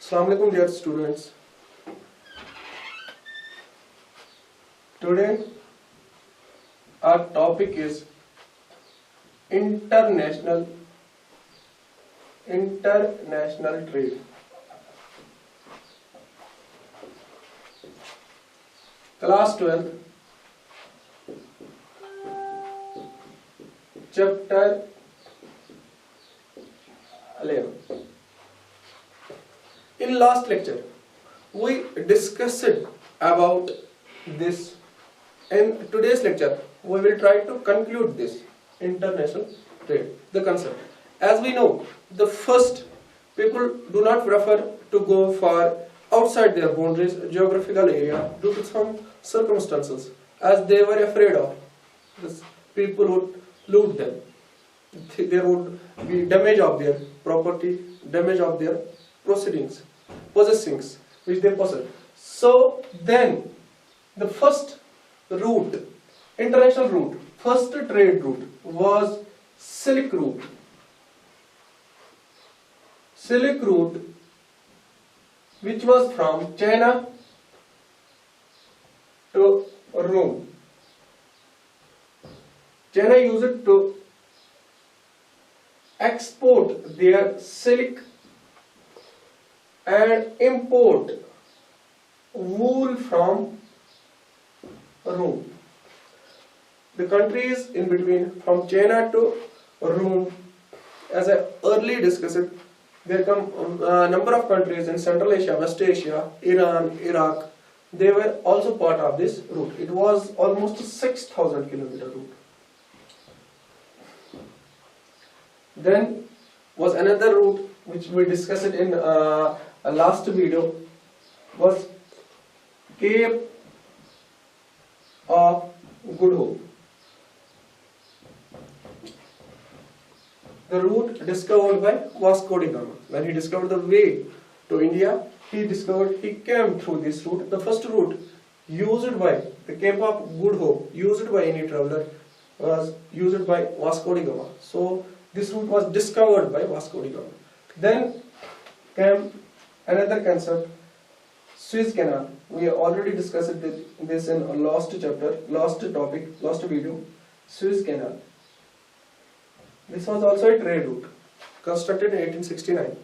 Assalamu alaikum dear students. Today our topic is international trade. Class 12 chapter 11. In last lecture we discussed about this. In today's lecture we will try to conclude this international trade, the concept. As we know, the first people do not prefer to go far outside their boundaries, geographical area, due to some circumstances, as they were afraid of this people would loot them. There would be damage of their property, damage of their possessings which they possess. So then the first route, international route, first trade route was Silk Route. Silk Route, which was from China to Rome. China used it to export their silk and import wool from Rome. The countries in between, from China to Rome, as I earlier discussed, there come a number of countries in Central Asia, West Asia, Iran, Iraq. They were also part of this route. It was almost a 6,000 kilometer route. Then was another route which we discussed in a last video, was Cape of Good Hope. The route discovered by Vasco da Gama. When he discovered the way to India, he came through this route. The first route used by the Cape of Good Hope, used by any traveler, was used by Vasco da Gama. So this route was discovered by Vasco da Gama. Then came another concept, Suez Canal. We already discussed this in a last chapter, last topic, last video. Suez Canal. This was also a trade route, constructed in 1869.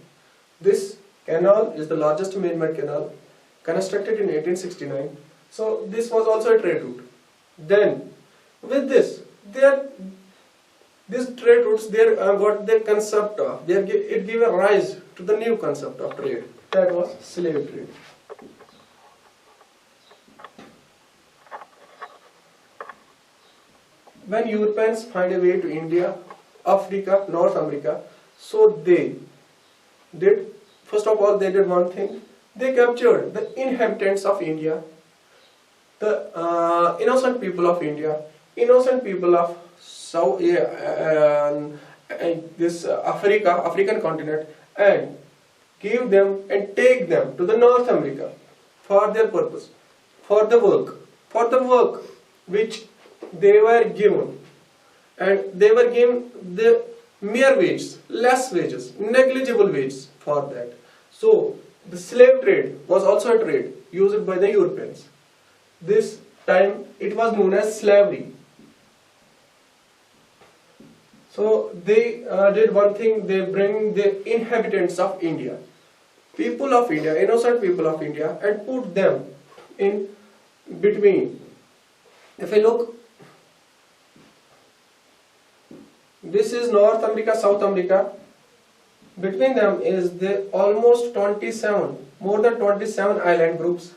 This canal is the largest man-made canal, constructed in 1869. So this was also a trade route. Then, with this, these trade routes, they got the concept of, it gave a rise to the new concept of trade. That was slave trade. When Europeans find a way to India, Africa, North America, so they did, first of all, they did one thing. They captured the inhabitants of India, the innocent people of India, innocent people of South, this African continent, and give them and take them to the North America for their purpose, for the work which they were given. And they were given the mere wages, less wages, negligible wages for that. So the slave trade was also a trade used by the Europeans. This time it was known as slavery. So they did one thing, they bring the inhabitants of India, people of India, innocent people of India, and put them in between. If I look, this is North America, South America. Between them is the almost 27, more than 27 island groups.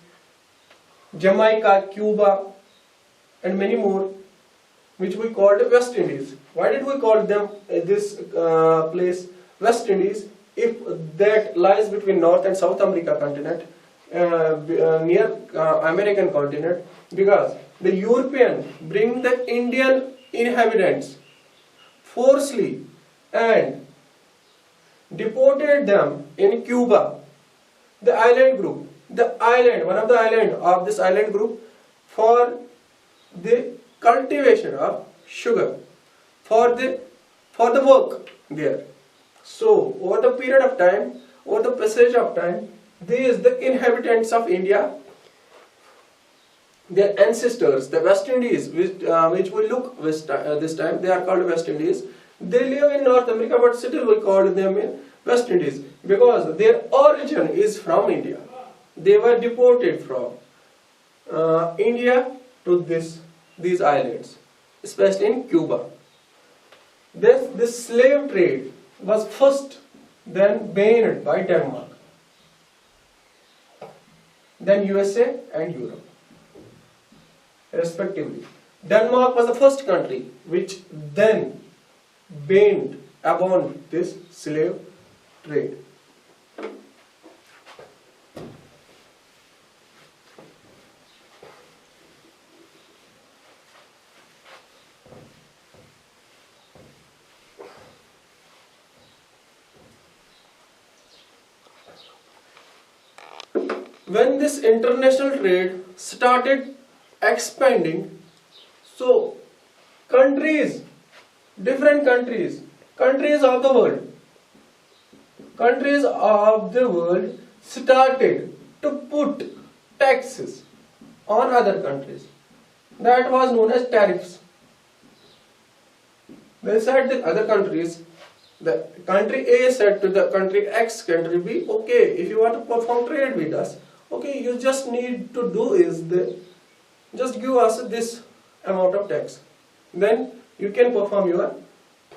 Jamaica, Cuba, and many more, which we called West Indies. Why did we call them this place West Indies? If that lies between North and South America continent, near American continent, because the European bring the Indian inhabitants forcibly and deported them in Cuba, the island group, one of the island of this island group, for the cultivation of sugar, for the work there. So over the period of time, over the passage of time, these the inhabitants of India, their ancestors, the West Indies, which we look this time, they are called West Indies. They live in North America, but still we call them in West Indies because their origin is from India. They were deported from India to these islands, especially in Cuba. This slave trade was first then banned by Denmark, then USA and Europe, respectively. Denmark was the first country which then abandoned this slave trade. When this international trade started expanding, so different countries of the world started to put taxes on other countries. That was known as tariffs. They said that other countries, the country A said to the country X, country B, okay, if you want to perform trade with us, okay, you just need to do is just give us this amount of tax. Then you can perform your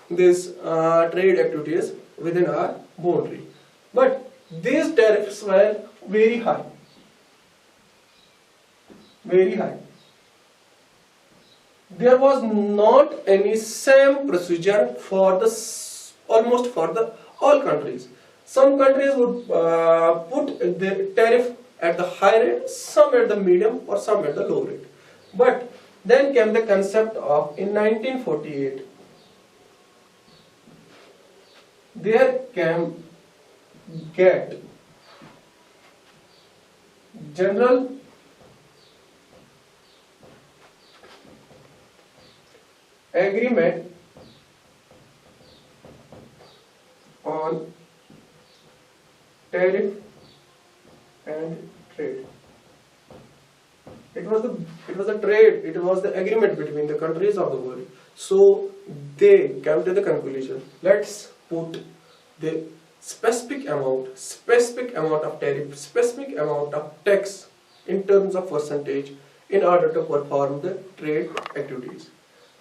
trade activities within our boundary. But these tariffs were very high. Very high. There was not any same procedure for almost for all countries. Some countries would put the tariff at the high rate, some at the medium or some at the low rate. But then came the concept of, in 1948, there came GATT, General Agreement on Tariff and Trade. It was the agreement between the countries of the world. So they came to the conclusion, let's put the specific amount of tariff, specific amount of tax in terms of percentage in order to perform the trade activities.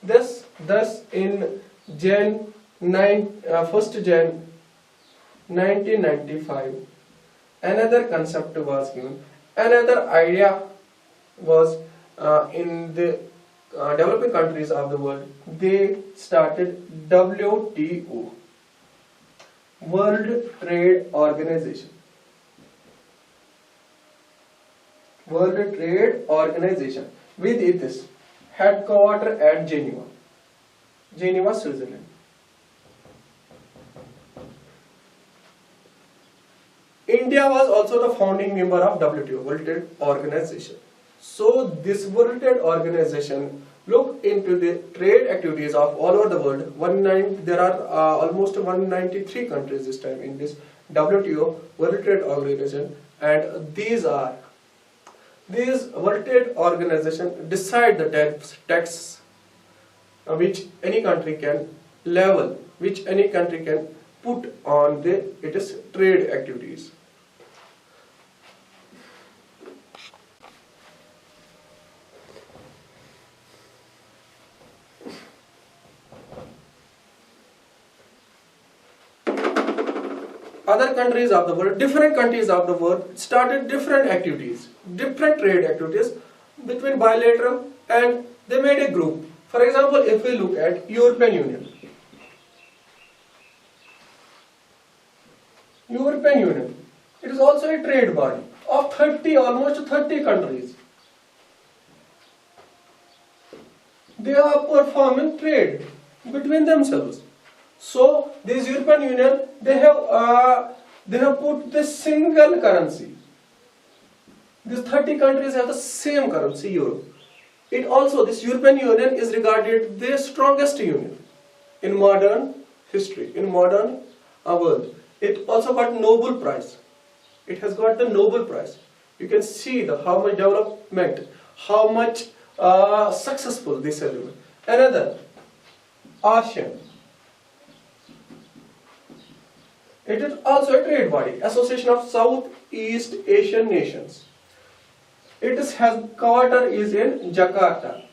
Thus in 1st Jan 1995, another concept was given, another idea was in the developing countries of the world. They started WTO, World Trade Organization. World Trade Organization with its headquarters at Geneva, Switzerland. India was also the founding member of WTO, World Trade Organization. So this World Trade Organization looked into the trade activities of all over the world. There are almost 193 countries this time in this WTO, World Trade Organization, and these World Trade Organization decide the taxes which any country can level, which any country can put on its trade activities. Other countries of the world, different countries of the world started different activities, different trade activities between bilateral, and they made a group. For example, if we look at European Union. European Union, it is also a trade body of almost 30 countries. They are performing trade between themselves. So this European Union, they have put the single currency. These 30 countries have the same currency, euro. This European Union is regarded the strongest union in modern history, in modern world. It also got Nobel Prize. It has got the Nobel Prize. You can see the how much development, how much successful this has been. Another, ASEAN. It is also a trade body, Association of Southeast Asian Nations. Its headquarter is in Jakarta.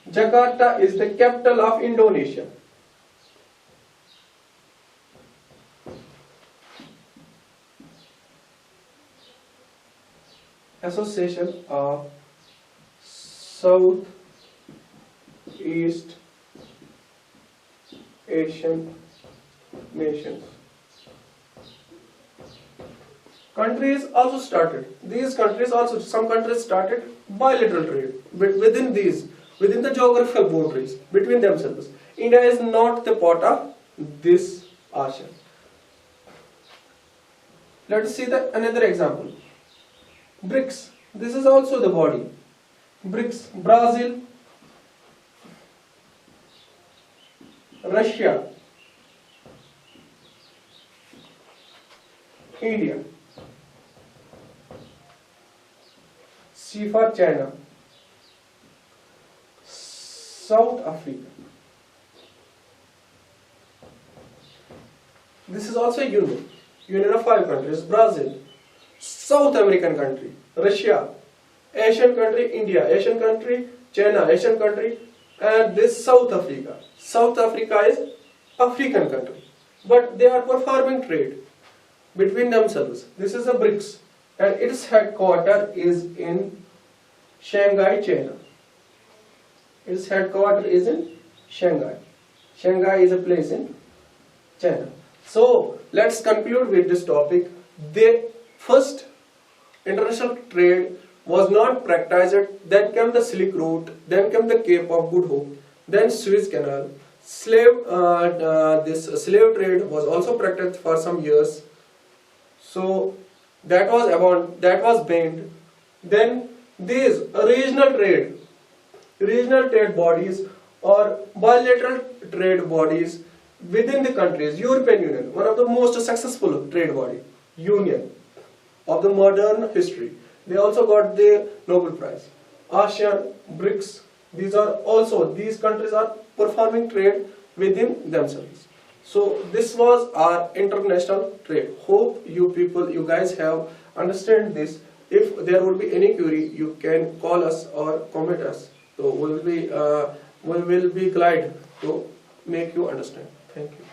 Jakarta is the capital of Indonesia. Association of Southeast Asian Nations. Countries also started. These countries also, some countries started bilateral trade within the geographical boundaries between themselves. India is not the part of this ASEAN. Let us see another example. BRICS. This is also the body. BRICS. Brazil, Russia, India, C for China, South Africa. This is also a union of 5 countries: Brazil, South American country, Russia, Asian country, India, Asian country, China, Asian country, and this South Africa. South Africa is African country, but they are performing trade between themselves. This is a BRICS, and its headquarter is in Shanghai, China. Its headquarter is in Shanghai. Shanghai is a place in China. So let's conclude with this topic. The first international trade was not practiced. Then came the Silk Route. Then came the Cape of Good Hope. Then Suez Canal. This slave trade was also practiced for some years. So that was banned. Then these regional trade bodies or bilateral trade bodies within the countries. European Union, one of the most successful trade body, union of the modern history. They also got the Nobel Prize. ASEAN, BRICS, these countries are performing trade within themselves. So this was our international trade. Hope you guys have understand this. If there would be any query, you can call us or comment us. So we will be glad to make you understand. Thank you.